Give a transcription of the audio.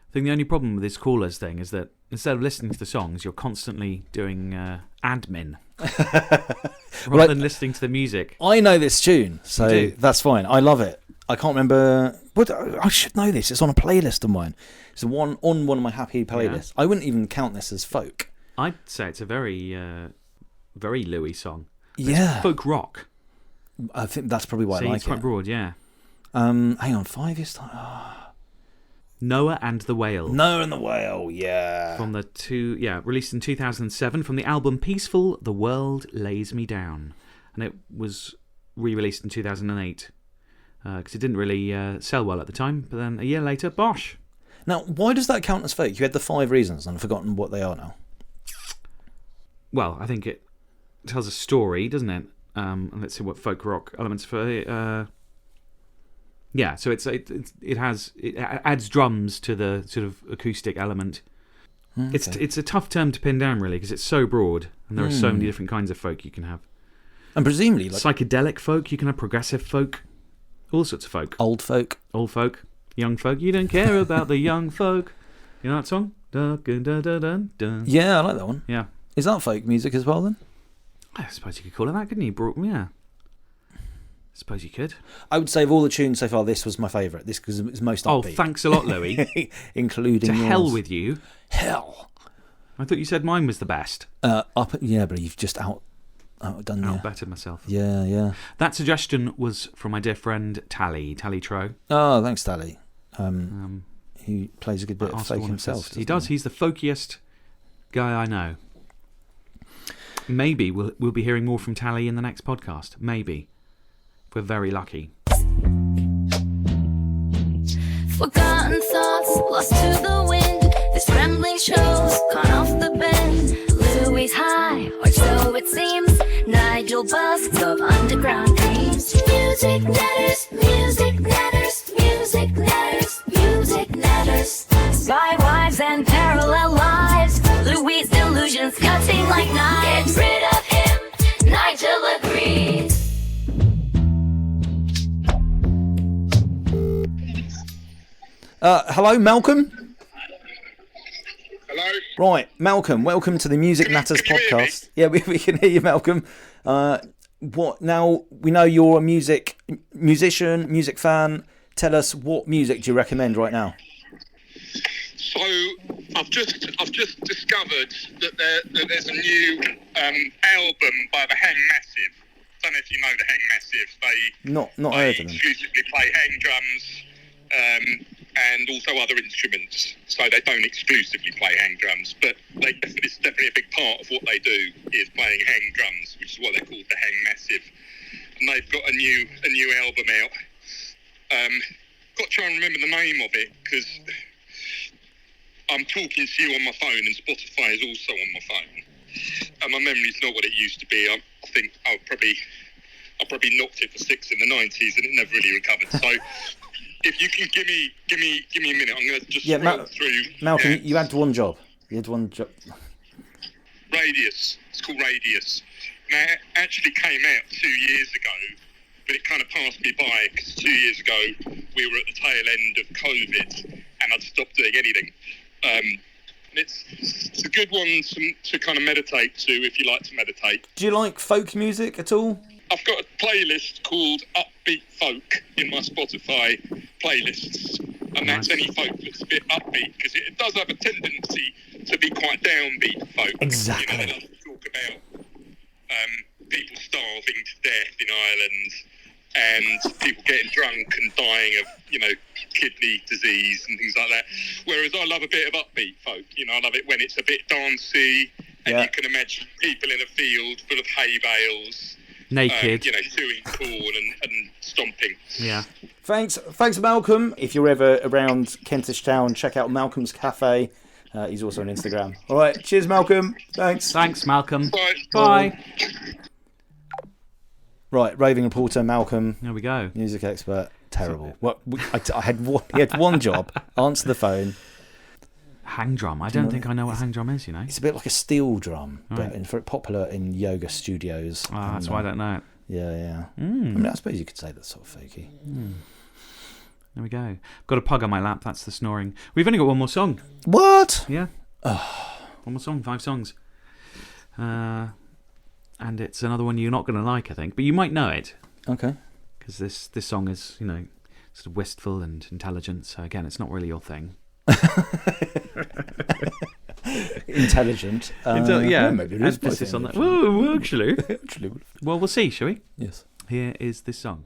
I think the only problem with this callers thing is that instead of listening to the songs, you're constantly doing admin rather than listening to the music. I know this tune, so that's fine. I love it. I can't remember. I should know this. It's on a playlist of mine. It's on one of my happy playlists. I wouldn't even count this as folk. I'd say it's a very, very Louis song. It's folk rock. I think that's probably why I like it. It's quite broad, yeah. Hang on, 5 years time. Noah and the Whale. Noah and the Whale, yeah. From released in 2007 from the album Peaceful, The World Lays Me Down. And it was re-released in 2008 because it didn't really sell well at the time. But then a year later, bosh. Now, why does that count as folk? You had the 5 reasons and I've forgotten what they are now. Well, I think it tells a story, doesn't it? And let's see what folk rock elements for... Yeah, so it adds drums to the sort of acoustic element. Okay. It's a tough term to pin down, really, because it's so broad, and there are so many different kinds of folk you can have. And presumably... psychedelic folk, you can have progressive folk, all sorts of folk. Old folk. Young folk. You don't care about the young folk. You know that song? Dun, dun, dun, dun, dun. Yeah, I like that one. Yeah. Is that folk music as well, then? I suppose you could call it that, couldn't you? Yeah. Suppose you could. I would say of all the tunes so far, this was my favourite. This because it's most upbeat. Oh, thanks a lot, Louis. Including yours. Hell with you. Hell. I thought you said mine was the best. Yeah, but you've just outdone me. Outbettered myself. Yeah. That suggestion was from my dear friend Tally Tro. Oh, thanks, Tally. He plays a good bit of folk himself. He does. He's the folkiest guy I know. Maybe we'll be hearing more from Tally in the next podcast. Maybe. If we're very lucky. Forgotten thoughts lost to the wind. This rambling show's gone off the bend. Louis high, or so it seems. Nigel busks of underground dreams. Music natters, music natters, music natters, music natters. Spy wives and parallel lives. Louis' delusions cutting like knives. Get rid of him, Nigel agrees. Hello, Malcolm? Hello? Right, Malcolm, welcome to the Music Natters podcast. Yeah, we can hear you, Malcolm. Now, we know you're a musician, music fan. Tell us, what music do you recommend right now? So, I've just discovered that there's a new album by the Hang Massive. I don't know if you know the Hang Massive. They not heard of them. Exclusively play hang drums and also other instruments. So they don't exclusively play hang drums, but it's definitely a big part of what they do is playing hang drums, which is what they're called, the Hang Massive. And they've got a new album out. Got to try and remember the name of it because I'm talking to you on my phone and Spotify is also on my phone. And my memory's not what it used to be. I think I probably knocked it for 6 in the 90s and it never really recovered. So if you can give me a minute, I'm going to just scroll through. Malcolm, you had one job. Radius. It's called Radius. Now, it actually came out 2 years ago, but it kind of passed me by because 2 years ago we were at the tail end of COVID and I'd stopped doing anything. It's a good one to kind of meditate to if you like to meditate. Do you like folk music at all? I've got a playlist called Upbeat Folk in my Spotify playlists, and that's any folk that's a bit upbeat because it does have a tendency to be quite downbeat folk. Exactly. You know, they talk about people starving to death in Ireland and people getting drunk and dying of, kidney disease and things like that. Whereas I love a bit of upbeat folk. I love it when it's a bit dancey and you can imagine people in a field full of hay bales. Naked. Chewing corn and stomping. Yeah. Thanks, Malcolm. If you're ever around Kentish Town, check out Malcolm's Cafe. He's also on Instagram. All right. Cheers, Malcolm. Thanks. Thanks, Malcolm. Bye. Bye. Right, raving reporter Malcolm. There we go. Music expert. Terrible. I had he had one job. Answer the phone. Hang drum. I don't think I know what hang drum is, It's a bit like a steel drum, right. but popular in yoga studios. That's why I don't know it. Yeah. I suppose you could say that's sort of folky. There we go. Got a pug on my lap. That's the snoring. We've only got one more song. What? Yeah. One more song. 5 songs. And it's another one you're not going to like, I think, but you might know it. Okay. Because this song is, sort of wistful and intelligent. So again, it's not really your thing. Intelligent. Yeah. Maybe it is emphasis on that. actually. Whoa, actually. Actually. Well, we'll see, shall we? Yes. Here is this song.